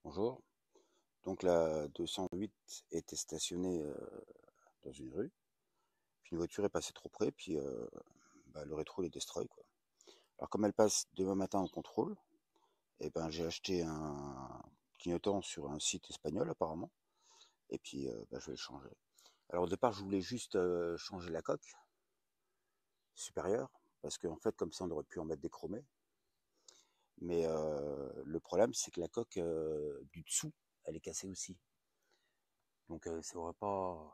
Bonjour. Donc la 208 était stationnée dans une rue. Puis une voiture est passée trop près, puis le rétro les destroy quoi. Alors comme elle passe demain matin en contrôle, et ben j'ai acheté un clignotant sur un site espagnol apparemment, et puis je vais le changer. Alors au départ je voulais juste changer la coque supérieure, parce qu'en fait comme ça on aurait pu en mettre des chromés. Mais le problème c'est que la coque du dessous, elle est cassée aussi. Donc ça aurait pas.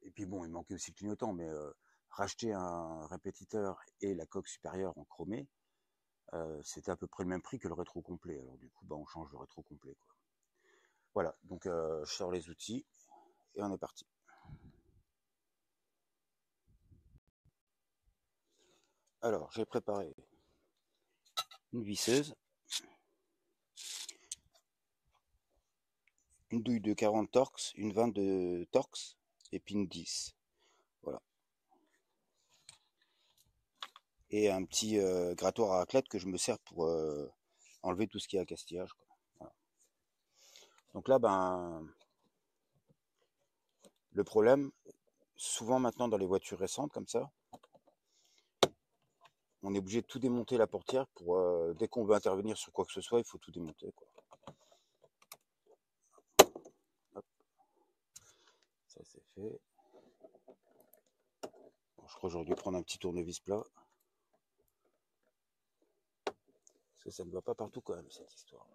Et puis bon, il manquait aussi le clignotant, mais racheter un répétiteur et la coque supérieure en chromé, c'était à peu près le même prix que le rétro complet. Alors du coup, on change le rétro complet, quoi. Voilà, donc je sors les outils et on est parti. Alors, j'ai préparé une visseuse, une douille de 40 Torx, une 20 de Torx et puis une 10. Voilà. Et un petit grattoir à raclette que je me sers pour enlever tout ce qui est accastillage, quoi. Voilà. Donc là, le problème, souvent maintenant dans les voitures récentes comme ça, on est obligé de tout démonter la portière pour dès qu'on veut intervenir sur quoi que ce soit, il faut tout démonter, quoi. Hop, ça c'est fait. Bon, je crois que j'aurais dû prendre un petit tournevis plat. Parce que ça ne va pas partout quand même cette histoire.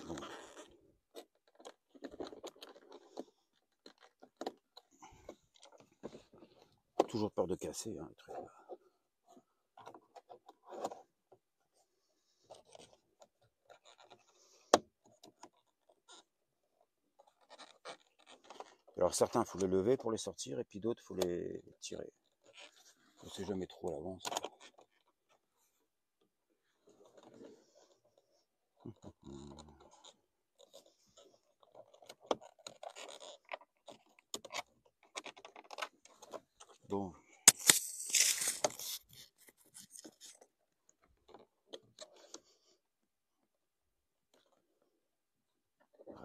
Bon. Toujours peur de casser, hein, le truc. Alors certains, il faut les lever pour les sortir, et puis d'autres, il faut les tirer. On ne sait jamais trop à l'avance. Bon.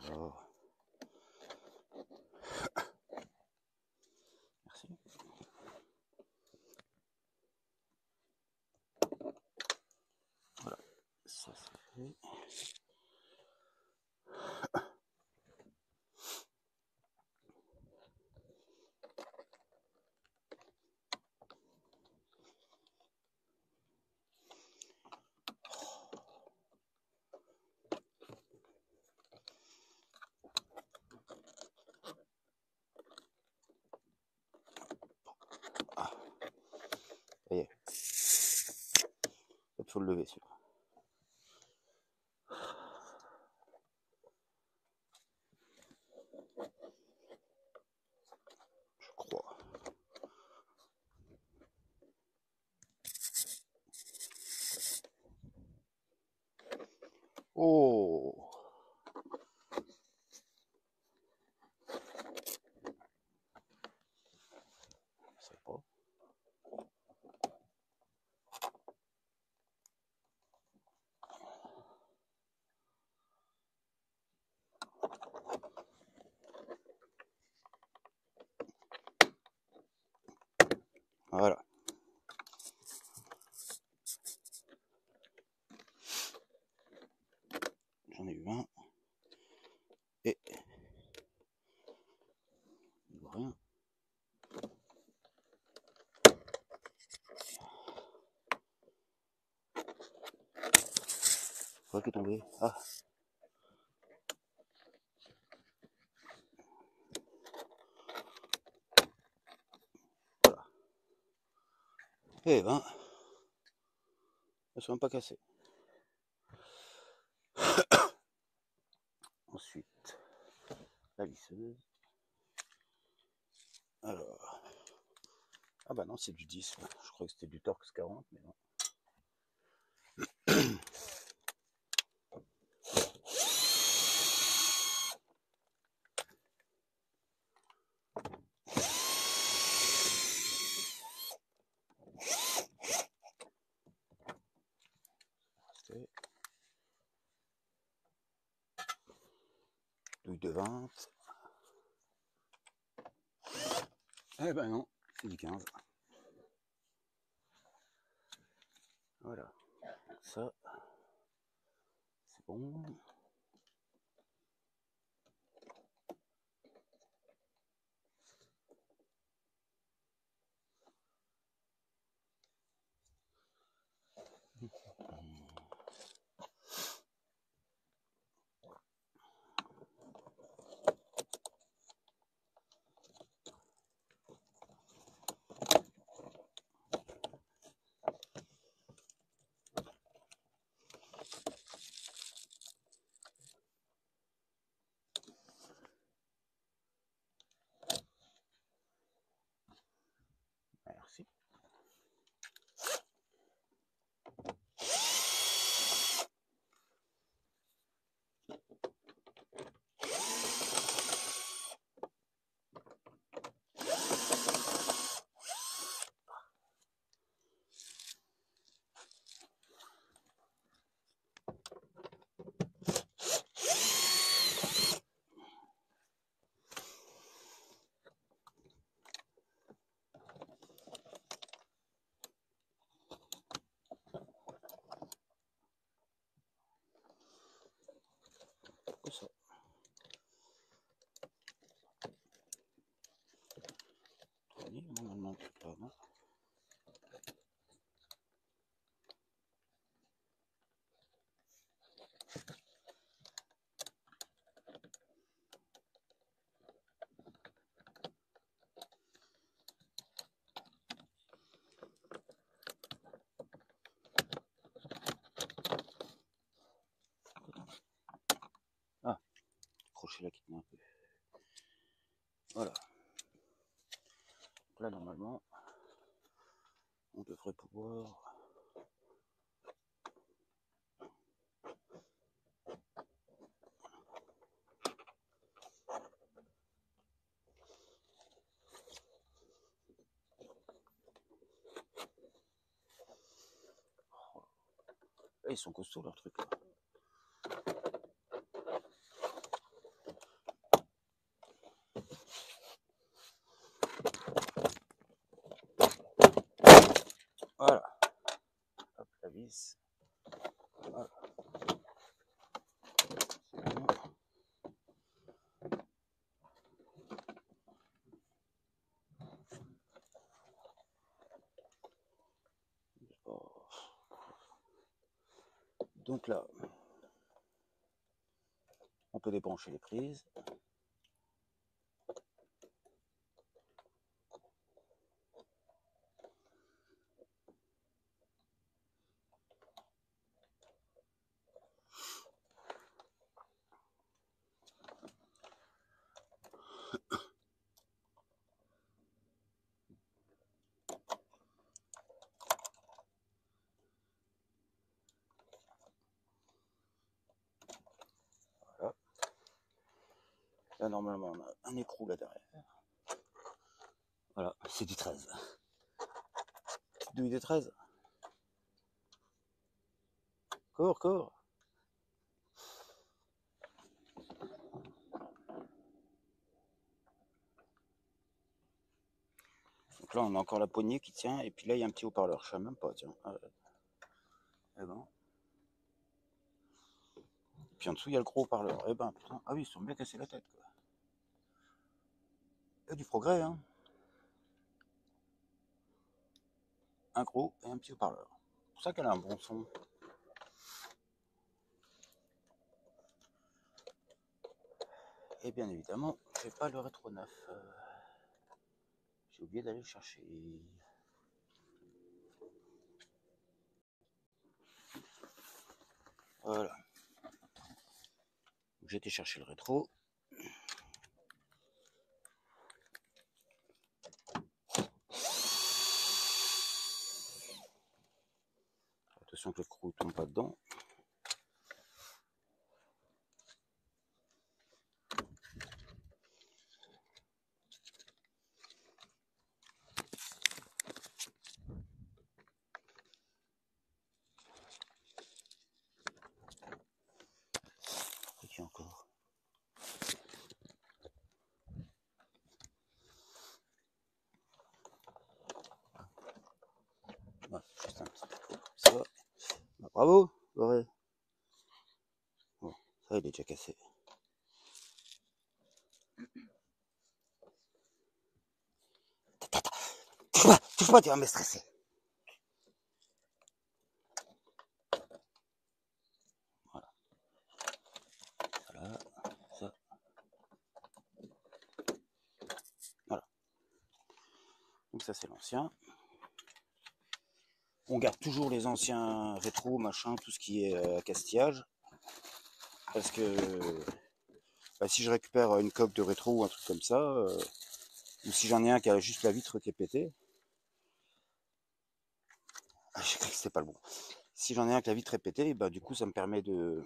Alors. Merci. Voilà. Ça c'est fait. Ah. Ça y est. Il faut le lever celui-là. Je crois. Oh. Je sais pas. Voilà. J'en ai eu un. Et il voit rien. Quoi qui est tombé? Ah. Voilà. Eh ben, elles sont même pas cassées. Ensuite, la visseuse. Alors. Ah bah non, c'est du 10. Je crois que c'était du Torx 40, mais non. tester. Douille de 20. Eh ben non, c'est du 15. Voilà. Ça, c'est bon. Merci. Que ça. Normalement, pas, non. Ah, accrocher là qui tenait un peu. Voilà. Donc là, normalement, on devrait pouvoir. Là, ils sont costauds leurs trucs là. Voilà. Hop, la vis. Voilà. C'est bon. Donc là, on peut débrancher les prises. Voilà. Là, normalement, on a un écrou là derrière. Voilà, c'est du 13. Petite douille de 13. Cours, cours. Donc là, on a encore la poignée qui tient. Et puis là, il y a un petit haut-parleur. Je ne sais même pas, tiens. Eh ben. Puis en dessous, il y a le gros haut-parleur. Eh ben, putain. Ah oui, ils se sont bien cassés la tête, quoi. Il y a du progrès, hein. Un gros et un petit haut-parleur. C'est pour ça qu'elle a un bon son. Et bien évidemment, je n'ai pas le rétro neuf. J'ai oublié d'aller le chercher. Voilà. J'ai été chercher le rétro. Attention que le crou ne tombe pas dedans. Bravo, ouais. Bon, ça, il est déjà cassé. Touche pas, tu vas me stresser. Voilà. Voilà. Ça. Voilà. Donc ça, c'est l'ancien. On garde toujours les anciens rétro, machin, tout ce qui est castillage. Parce que bah, si je récupère une coque de rétro ou un truc comme ça, ou si j'en ai un qui a juste la vitre qui est pétée, j'ai cru que c'était pas le bon. Si j'en ai un qui a la vitre est pétée, bah, du coup ça me permet de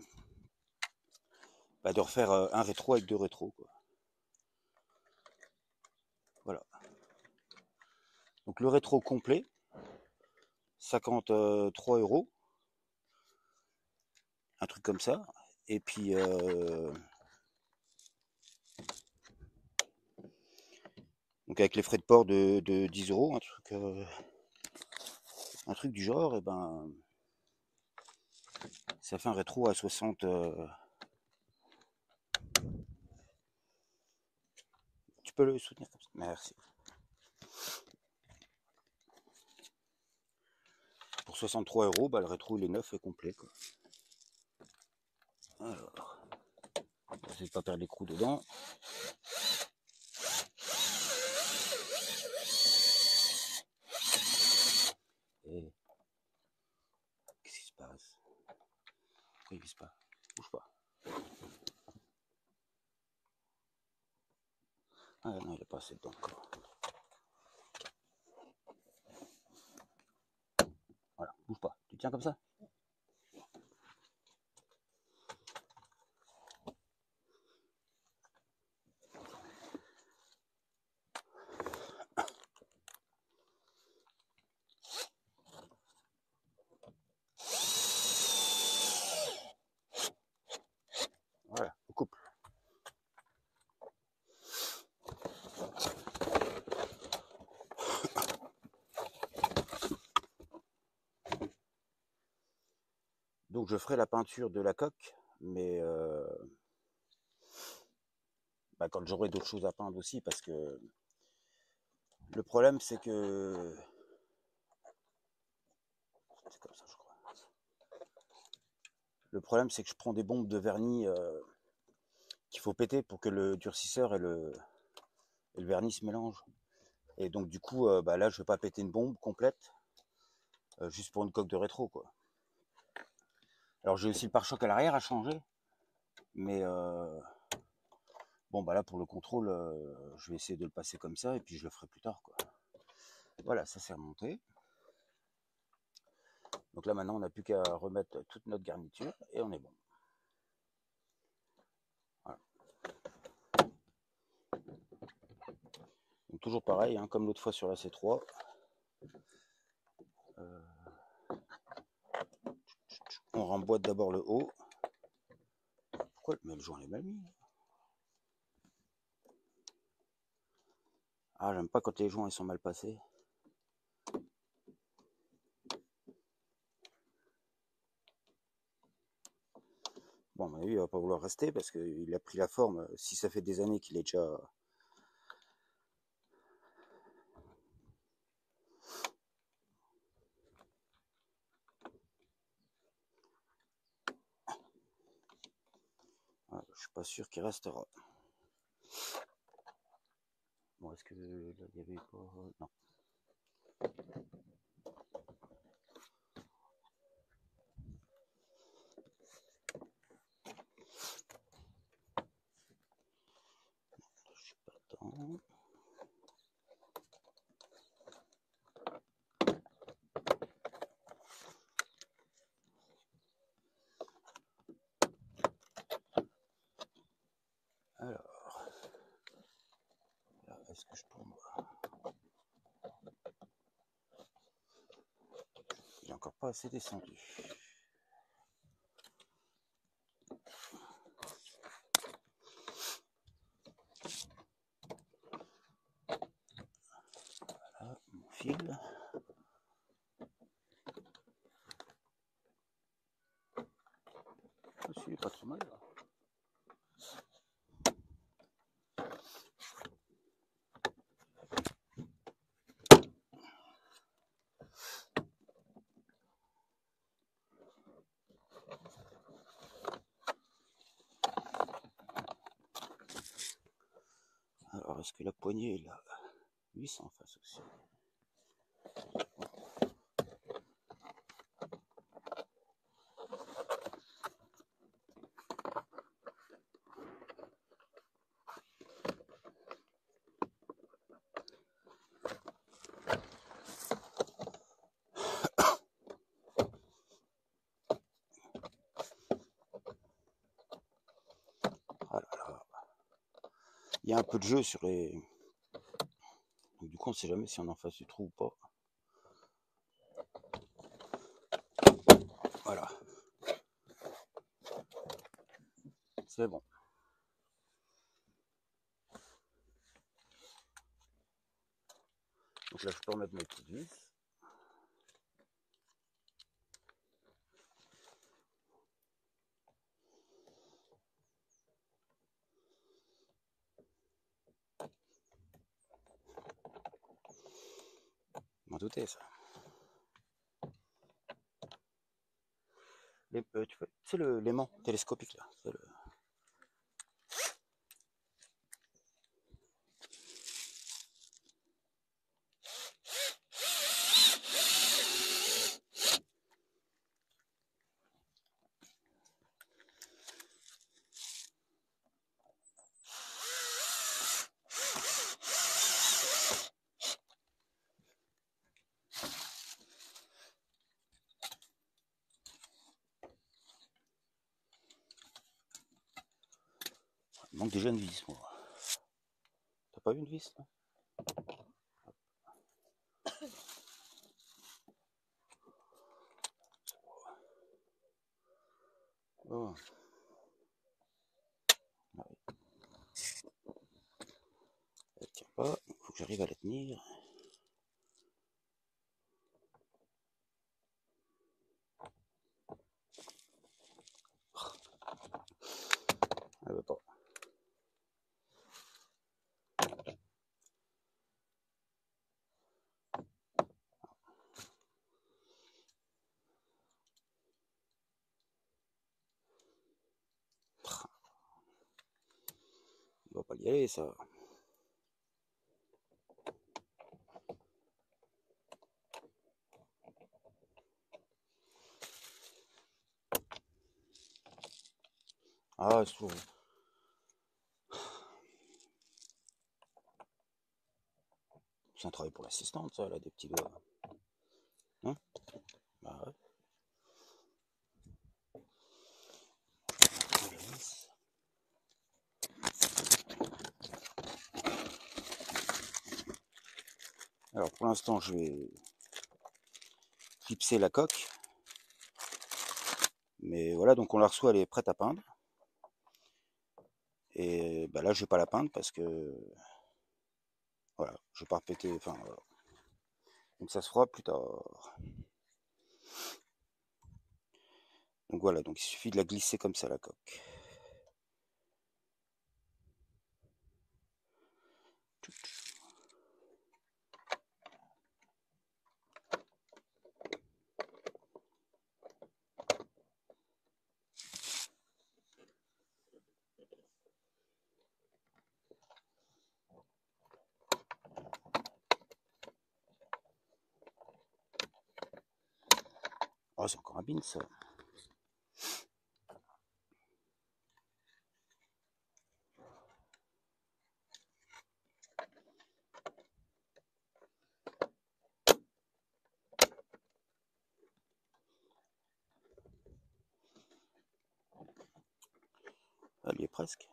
refaire un rétro avec deux rétros, quoi. Voilà. Donc le rétro complet, 53 €, un truc comme ça. Et puis donc avec les frais de port de 10 €, un truc du genre, et ben ça fait un rétro à 60. Tu peux le soutenir comme ça. Merci. Pour 63 €, bah, le rétro il est neuf et complet, quoi. Alors, on va essayer de pas perdre les trous dedans. Et qu'est-ce qui se passe? Pourquoi il vise pas? Bouge pas. Ah non, il est pas assez dedans encore. Voilà, bouge pas. Tu tiens comme ça? Voilà, on coupe. Donc je ferai la peinture de la coque, mais quand j'aurai d'autres choses à peindre aussi, parce que le problème c'est que c'est comme ça, je crois. Le problème c'est que je prends des bombes de vernis qu'il faut péter pour que le durcisseur et le vernis se mélangent. Et donc du coup, là je vais pas péter une bombe complète juste pour une coque de rétro, quoi. Alors j'ai aussi le pare-choc à l'arrière à changer, mais bon là pour le contrôle, je vais essayer de le passer comme ça et puis je le ferai plus tard, quoi. Voilà, ça c'est remonté. Donc là maintenant on n'a plus qu'à remettre toute notre garniture et on est bon. Voilà. Donc toujours pareil, hein, comme l'autre fois sur la C3. On remboîte d'abord le haut. Pourquoi? Mais le joint est mal mis. Ah, j'aime pas quand les joints ils sont mal passés. Bon, à mon avis, il va pas vouloir rester parce qu'il a pris la forme. Si ça fait des années qu'il est déjà. Voilà, je suis pas sûr qu'il restera. Bon, est-ce que là il y avait pas. Non. Je suis pas dedans. Alors. Là, est-ce que je tombe? Il est encore pas assez descendu. Voilà, mon fil. aussi, pas trop mal. Alors, est-ce que la poignée est là? Oui, c'est en face aussi. Ah là là. Il y a un peu de jeu sur les... Donc, du coup, on sait jamais si on est en face du trou ou pas. Voilà. C'est bon. Donc là, je peux remettre mes petites vis. M'en doutais, ça. Tu sais, l'aimant télescopique, là. C'est le... Il manque déjà une vis, moi. T'as pas vu une vis, là? Oh. Ouais. Elle tient pas, il faut que j'arrive à la tenir. Elle veut pas. Il va pas y aller, ça. Ah, je trouve. C'est un travail pour l'assistante, ça, elle a des petits doigts. Hein? Bah ouais. Alors, pour l'instant, je vais clipser la coque. Mais voilà, donc on la reçoit, elle est prête à peindre. Et bah là, je vais pas la peindre parce que voilà, je vais pas répéter. Enfin, voilà. Donc ça se fera plus tard. Donc voilà, donc il suffit de la glisser comme ça, la coque. Oh, c'est encore un bin, ça. Elle y est presque.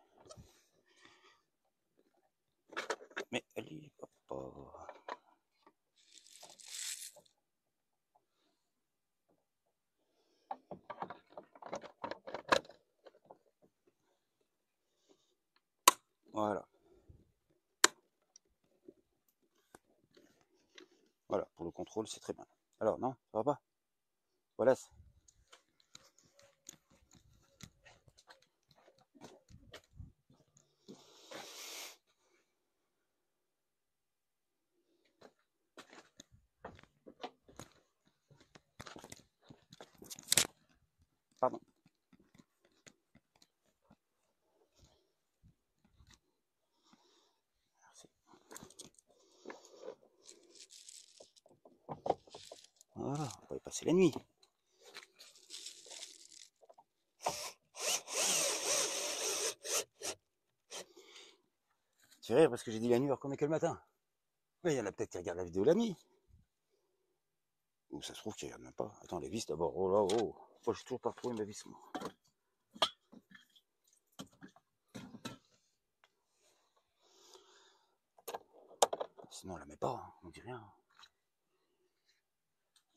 Mais elle y va pas. Voilà. Voilà, pour le contrôle, c'est très bien. Alors, non, ça va pas. Voilà. Pardon. Merci. Voilà, on va y passer la nuit. Tu rires parce que j'ai dit la nuit alors qu'on est que le matin. Mais il y en a peut-être qui regardent la vidéo la nuit. Ou ça se trouve qu'ils regardent même pas. Attends, les vis d'abord. Oh là, oh. Moi, j'ai toujours pas retrouvé ma vis, moi. Sinon, on la met pas. Hein. On dit rien.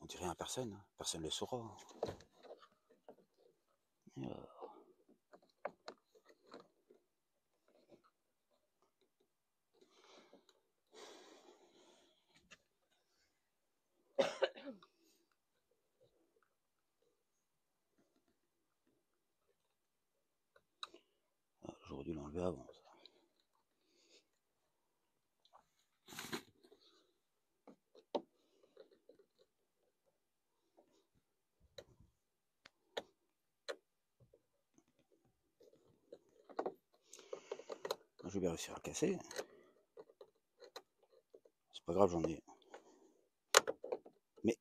On dit rien à personne. Hein. Personne ne le saura. J'aurais dû l'enlever avant. Ça. Je vais bien réussir à le casser. C'est pas grave, j'en ai. Mais.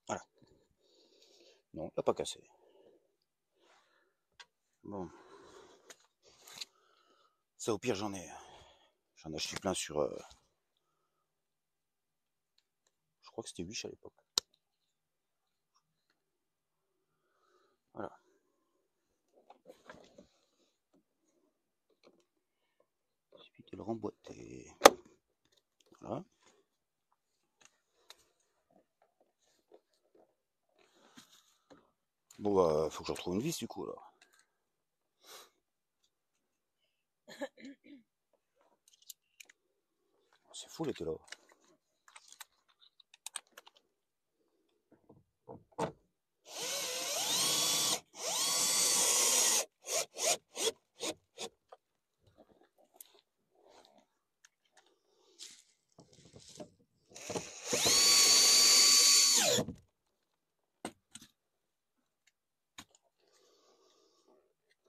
Voilà. Non, il n'a pas cassé. Bon. Ça, au pire, j'en ai acheté plein sur. Je crois que c'était Wish à l'époque. Voilà. Il suffit de le remboîter. Voilà. Bon, bah, faut que je retrouve une vis du coup alors. C'est fou, elle était là.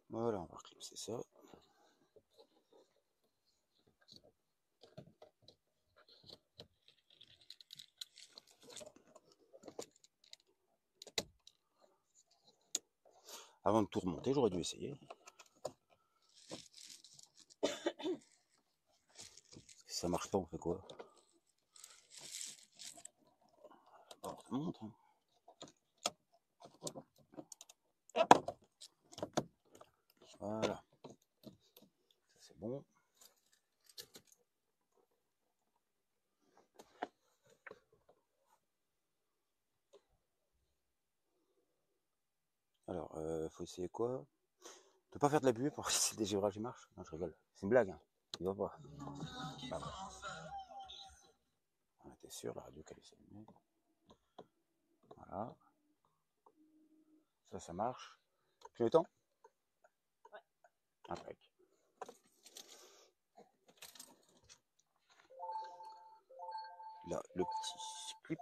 Voilà, on va reclipser ça. Avant de tout remonter, j'aurais dû essayer. Si ça marche pas, on fait quoi? On remonte. Hein. Voilà. Ça c'est bon. Alors, faut essayer quoi? Ne pas faire de la buée pour si le dégivrage il marche. Non, je rigole. C'est une blague. Hein. Il va pas. Ah, ouais. On était sûr, la radio qu'elle est allumée. Voilà. Ça marche. Tu le temps? Ouais. Impec. Là, le petit clips.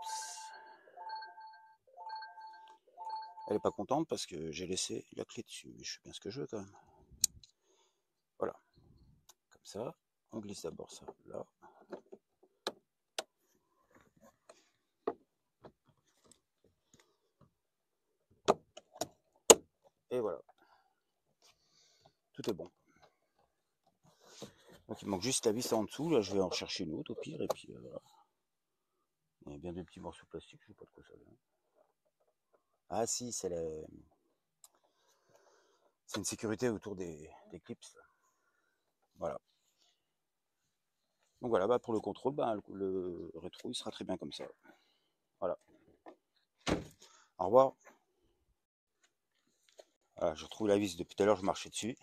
Elle est pas contente parce que j'ai laissé la clé dessus. Mais je fais bien ce que je veux quand même. Voilà. Comme ça. On glisse d'abord ça là. Et voilà. Tout est bon. Donc il manque juste la vis en dessous. Là, je vais en chercher une autre au pire. Et puis voilà. Il y a bien des petits morceaux plastiques. Je sais pas de quoi ça vient. Ah si, c'est une sécurité autour des clips. Là. Voilà. Donc voilà, bah pour le contrôle, bah, le rétro il sera très bien comme ça. Voilà. Au revoir. Voilà, je retrouve la vis depuis tout à l'heure, je marchais dessus.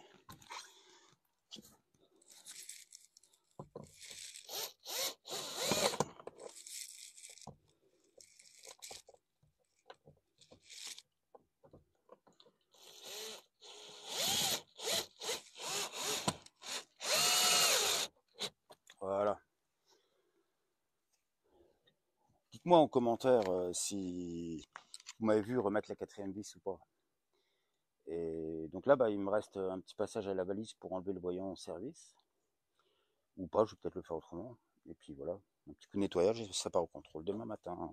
dites-moi en commentaire si vous m'avez vu remettre la quatrième vis ou pas. Et donc là, bah, il me reste un petit passage à la balise pour enlever le voyant au service. Ou pas, je vais peut-être le faire autrement. Et puis voilà, un petit coup de nettoyage et ça part au contrôle demain matin.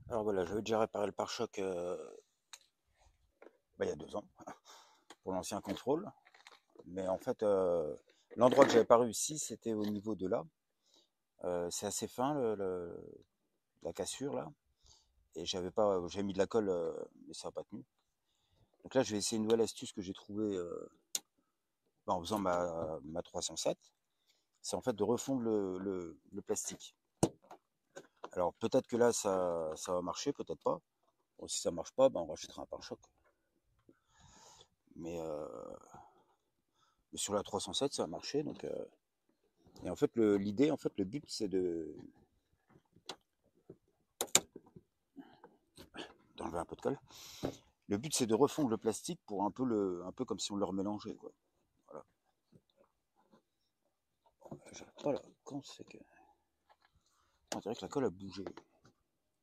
Alors voilà, j'avais déjà réparé le pare-choc bah, il y a 2 ans pour l'ancien contrôle. Mais en fait, l'endroit que j'avais pas réussi, c'était au niveau de là. C'est assez fin la cassure là. Et j'avais mis de la colle, mais ça n'a pas tenu. Donc là, je vais essayer une nouvelle astuce que j'ai trouvée en faisant ma 307. C'est en fait de refondre le plastique. Alors peut-être que là, ça va marcher, peut-être pas. Bon, si ça marche pas, ben, on rachètera un pare-choc. Mais sur la 307, ça a marché. Donc, et en fait, l'idée, en fait, le but, c'est d'enlever un peu de colle. Le but, c'est de refondre le plastique pour un peu comme si on le remélangeait, quoi. Voilà. J'arrête pas là. Quand c'est que... On dirait que la colle a bougé.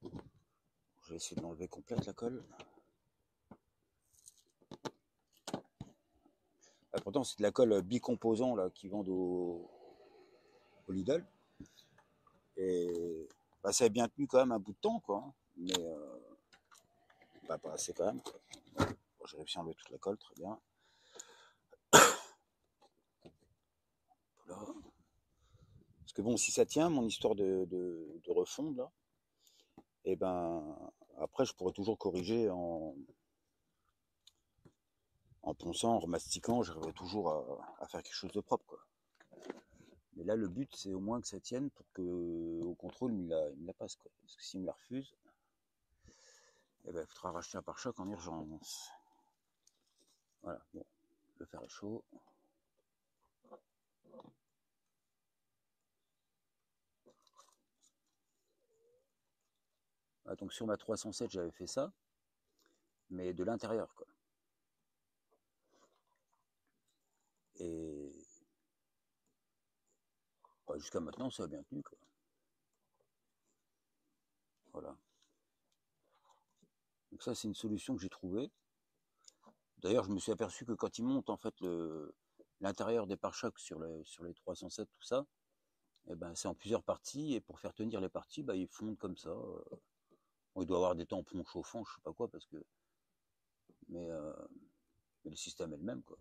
Je vais essayer de l'enlever complète, la colle. Ah, pourtant, c'est de la colle bicomposant là, qui vendent au Lidl. Et bah, ça a bien tenu quand même un bout de temps, quoi. Hein. Mais bah, pas assez quand même. Quoi. Bon, j'ai réussi à enlever toute la colle, très bien. Voilà. Parce que bon, si ça tient, mon histoire de refonte, là, et ben après, je pourrais toujours corriger en ponçant, en remastiquant, j'arriverai toujours à faire quelque chose de propre, quoi. Mais là, le but, c'est au moins que ça tienne pour que au contrôle, il me la passe, quoi. Parce que s'il me la refuse, eh ben, il faudra racheter un pare-choc en urgence. Voilà, bon, le fer est chaud. Ah, donc sur ma 307, j'avais fait ça, mais de l'intérieur, quoi. Et bah, jusqu'à maintenant, ça a bien tenu, quoi. Voilà. Donc ça, c'est une solution que j'ai trouvée. D'ailleurs, je me suis aperçu que quand ils montent en fait l'intérieur des pare-chocs sur les 307, tout ça, eh ben, c'est en plusieurs parties. Et pour faire tenir les parties, bah, ils fondent comme ça. Bon, il doit y avoir des tampons chauffants, je sais pas quoi, parce que. Mais, euh, mais le système est le même, quoi.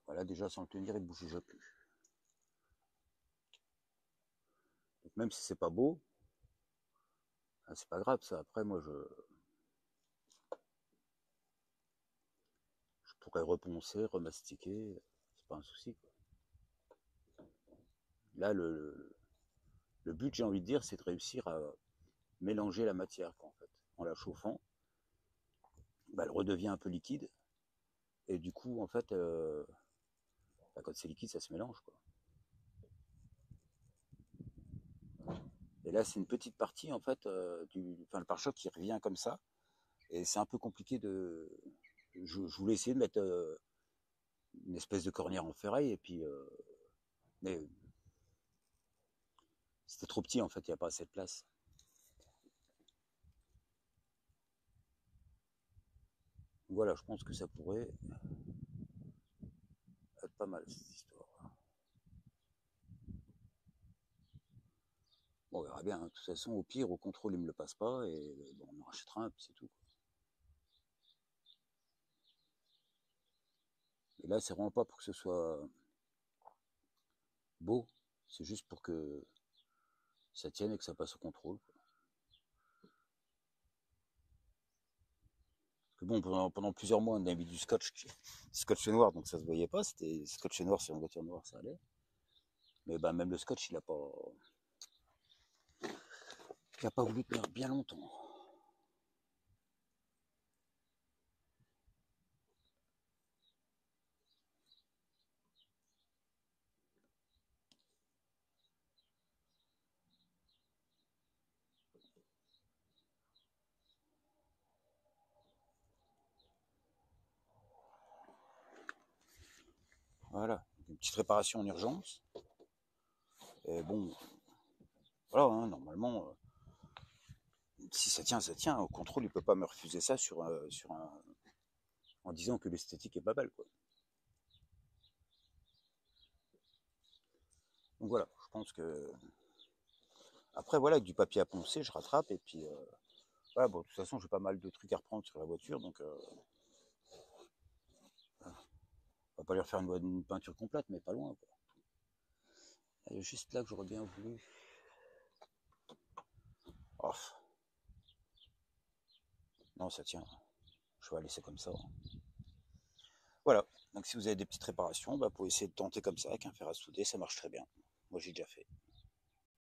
Voilà, déjà sans le tenir, il ne bouge déjà plus. Donc même si c'est pas beau, c'est pas grave ça. Après, moi, je pourrais reponcer, remastiquer, c'est pas un souci, quoi. Là, le but, j'ai envie de dire, c'est de réussir à mélanger la matière, quoi, en fait. En la chauffant, bah, elle redevient un peu liquide. Et du coup, en fait, bah, quand c'est liquide, ça se mélange, quoi. Et là, c'est une petite partie, en fait, le pare-choc qui revient comme ça. Et c'est un peu compliqué de. Je voulais essayer de mettre une espèce de cornière en ferraille, et puis. Mais c'était trop petit, en fait, il n'y a pas assez de place. Voilà, je pense que ça pourrait être pas mal, cette histoire. Bon, on verra bien. Hein. De toute façon, au pire, au contrôle, il me le passe pas, et bon, on en rachètera un, puis c'est tout. Et là, c'est vraiment pas pour que ce soit beau, c'est juste pour que ça tienne et que ça passe au contrôle. Quoi. Parce que bon, pendant plusieurs mois, on a mis du scotch noir, donc ça se voyait pas. C'était scotch noir sur une voiture noire, ça allait. Mais ben, même le scotch, il a pas voulu tenir bien longtemps. Voilà, une petite réparation en urgence. Et bon, voilà, hein, normalement, si ça tient, ça tient. Au contrôle, il peut pas me refuser ça en disant que l'esthétique est pas belle, quoi. Donc voilà, je pense que après voilà, avec du papier à poncer, je rattrape et puis voilà, bon, de toute façon, j'ai pas mal de trucs à reprendre sur la voiture, donc on va pas lui refaire une peinture complète, mais pas loin, quoi. Il y a juste là que j'aurais bien voulu. Oh, non, ça tient. Je vais la laisser comme ça. Voilà. Donc si vous avez des petites réparations, bah, pour essayer de tenter comme ça avec un fer à souder, ça marche très bien. Moi j'ai déjà fait.